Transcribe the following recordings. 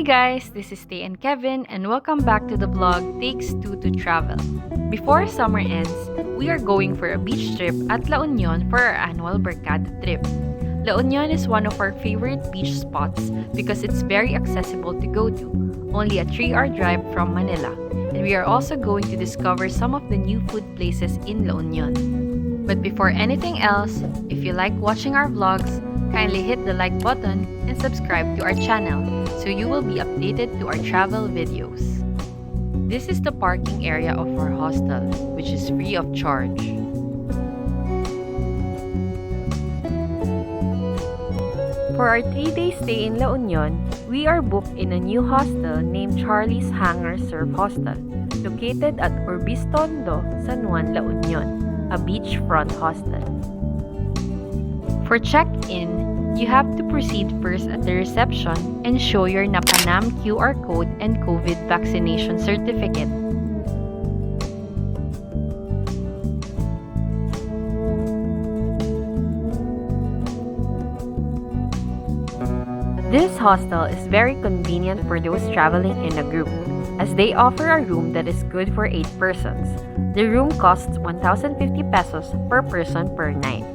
Hey guys, this is Tay and Kevin, and welcome back to the vlog Takes Two to Travel. Before summer ends, we are going for a beach trip at La Union for our annual Barkada trip. La Union is one of our favorite beach spots because it's very accessible to go to, only a 3-hour drive from Manila. And we are also going to discover some of the new food places in La Union. But before anything else, if you like watching our vlogs, kindly hit the like button and subscribe to our channel so you will be updated to our travel videos. This is the parking area of our hostel, which is free of charge. For our 3-day stay in La Union, we are booked in a new hostel named Charlie's Hangar Surf Hostel, located at Urbistondo, San Juan, La Union, a beachfront hostel. For check-in, you have to proceed first at the reception and show your Napanam QR code and COVID vaccination certificate. This hostel is very convenient for those traveling in a group, as they offer a room that is good for 8 persons. The room costs 1,050 pesos per person per night.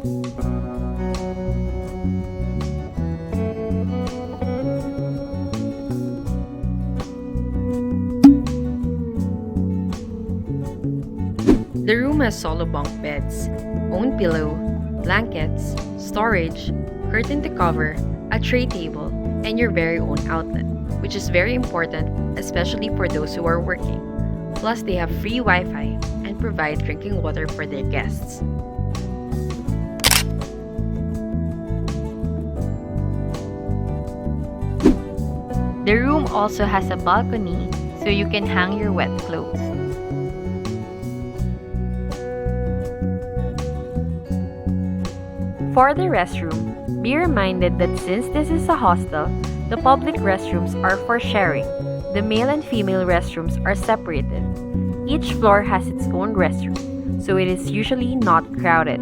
The room has solo bunk beds, own pillow, blankets, storage, curtain to cover, a tray table, and your very own outlet, which is very important, especially for those who are working. Plus, they have free Wi-Fi and provide drinking water for their guests. The room also has a balcony, so you can hang your wet clothes. For the restroom, be reminded that since this is a hostel, the public restrooms are for sharing. The male and female restrooms are separated. Each floor has its own restroom, so it is usually not crowded.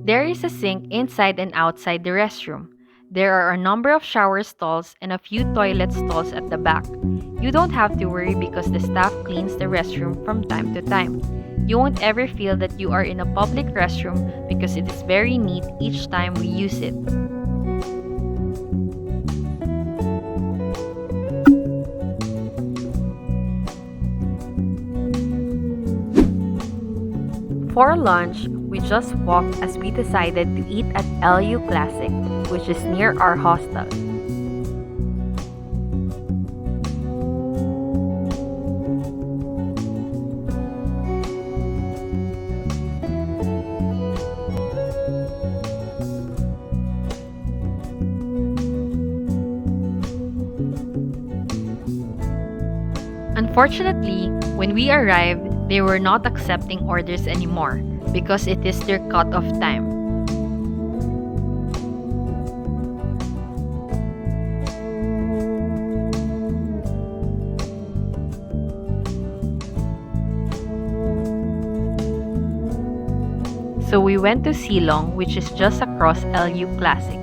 There is a sink inside and outside the restroom. There are a number of shower stalls and a few toilet stalls at the back. You don't have to worry because the staff cleans the restroom from time to time. You won't ever feel that you are in a public restroom because it is very neat each time we use it. For lunch, we just walked as we decided to eat at Elyu Classic, which is near our hostel. Unfortunately, when we arrived, they were not accepting orders anymore because it is their cut-off time. So we went to Silong, which is just across Elyu Classic.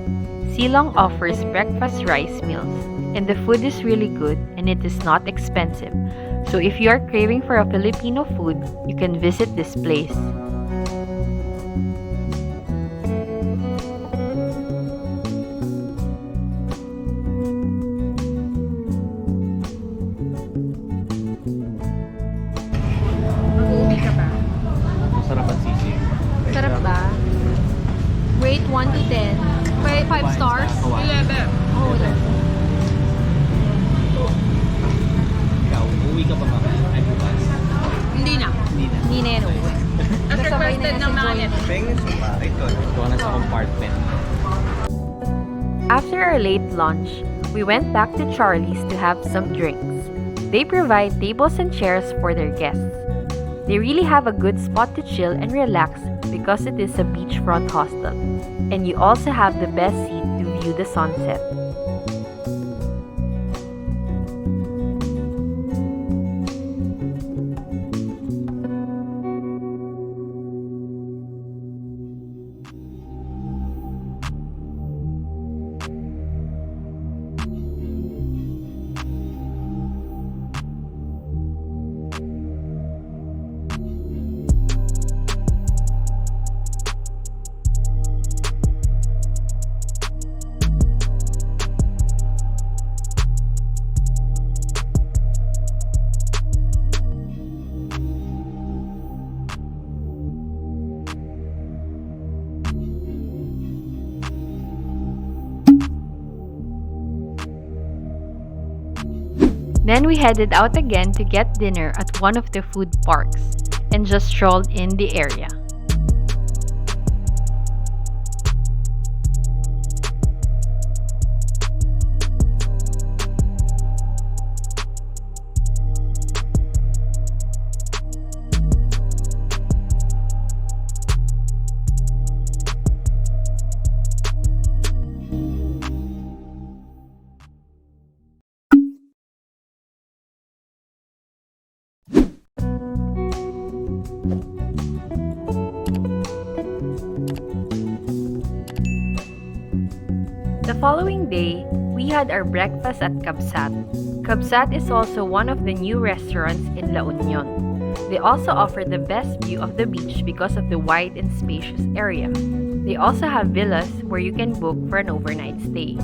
Silong offers breakfast rice meals, and the food is really good and it is not expensive. So if you are craving for a Filipino food, you can visit this place. Mag-uwi ka ba? Masarap ang sisig. Sarap ba? Rate 1 to 10. 5 stars? 11. Oh, Ikaw, uwi ka pa ba? Ay, bukas. hindi na. Hindi na. Hindi na yan uwi. Kasabay na yan si Joy. Pengen supa. Ito na sa compartment. After our late lunch, we went back to Charlie's to have some drinks. They provide tables and chairs for their guests. They really have a good spot to chill and relax because it is a beachfront hostel. And you also have the best seat to view the sunset. Then we headed out again to get dinner at one of the food parks and just strolled in the area. The following day, we had our breakfast at Kabsat. Kabsat is also one of the new restaurants in La Union. They also offer the best view of the beach because of the wide and spacious area. They also have villas where you can book for an overnight stay.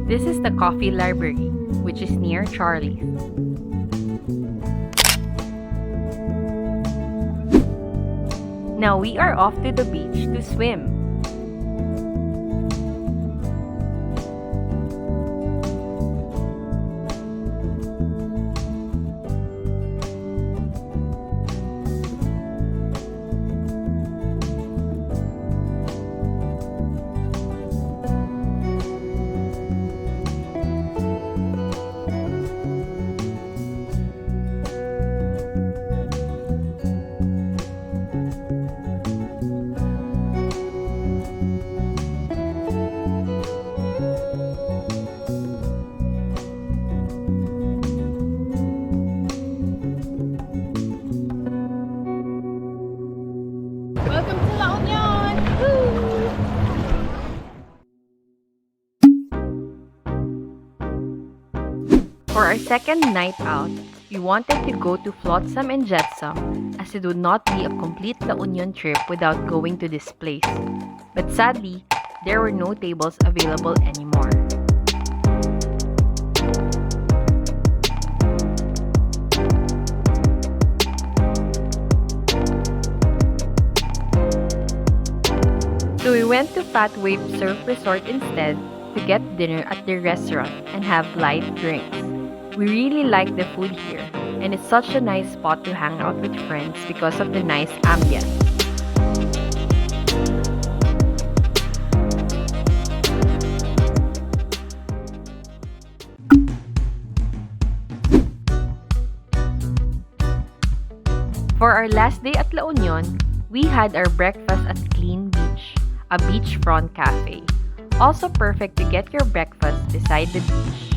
This is the coffee library, which is near Charlie's. Now we are off to the beach to swim. Welcome to La Union! Woo! For our second night out, we wanted to go to Flotsam and Jetsam as it would not be a complete La Union trip without going to this place. But sadly, there were no tables available anymore. So we went to Fat Wave Surf Resort instead to get dinner at the restaurant and have light drinks. We really like the food here, and it's such a nice spot to hang out with friends because of the nice ambience. For our last day at La Union, we had our breakfast at Clean Beach, a beachfront cafe. Also perfect to get your breakfast beside the beach.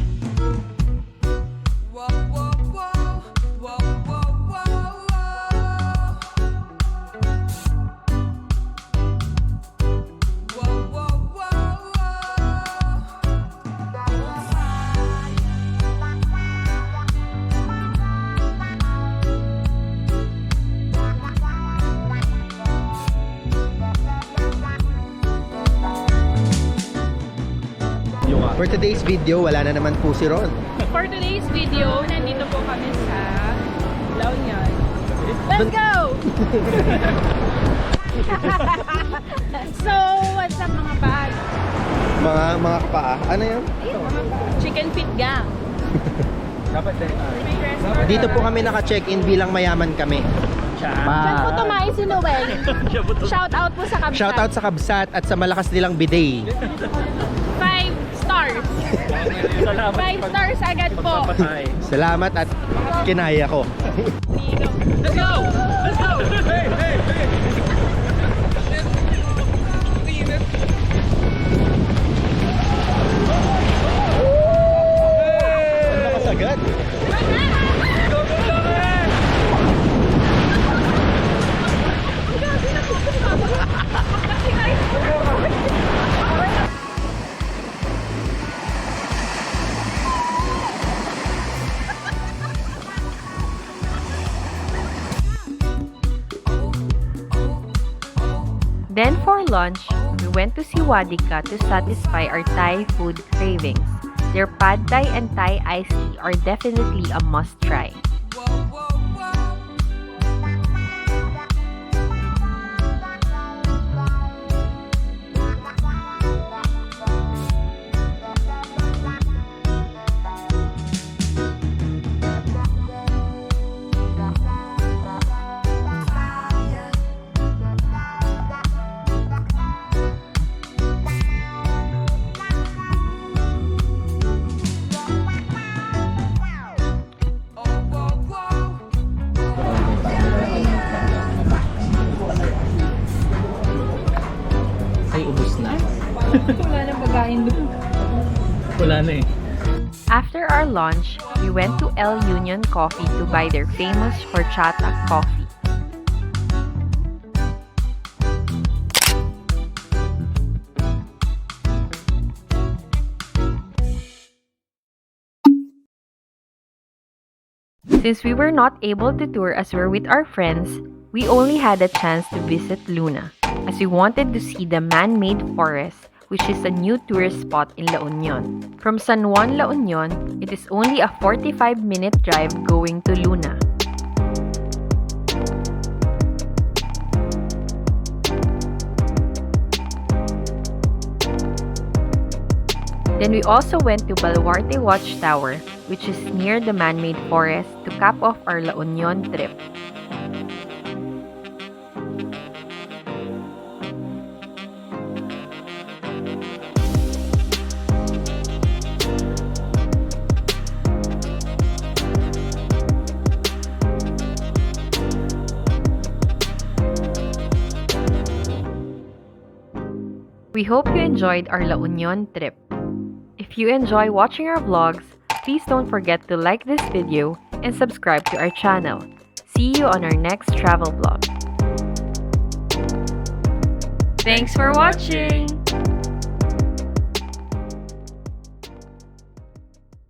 For today's video, wala na naman po si Ron. For today's video, nandito po kami sa La Union. Let's go! So, what's up mga bag? Mga kapaa. Ano yun? Chicken feet gang. Dapat din. Dito po kami naka-check-in bilang mayaman kami. Diyan po tumayo si Noel. Shout out po sa Kabsat. Shoutout sa Kabsat at sa malakas nilang bidet. 5 stars. 5 stars agad po. Salamat at kinaya ko. Let's go! Let's go! Hey, hey, hey! Agad. Then for lunch, we went to Seawadeeka to satisfy our Thai food cravings. Their pad Thai and Thai iced tea are definitely a must-try. Ay, ubus na. Wala nang pagkain doon. Wala na eh. After our lunch, we went to El Union Coffee to buy their famous horchata coffee. Since we were not able to tour as we're with our friends, we only had a chance to visit Luna, as we wanted to see the man-made forest, which is a new tourist spot in La Union. From San Juan, La Union, it is only a 45-minute drive going to Luna. Then we also went to Baluarte Watchtower, which is near the man-made forest, to cap off our La Union trip. We hope you enjoyed our La Union trip. If you enjoy watching our vlogs, please don't forget to like this video and subscribe to our channel. See you on our next travel vlog. Thanks for watching!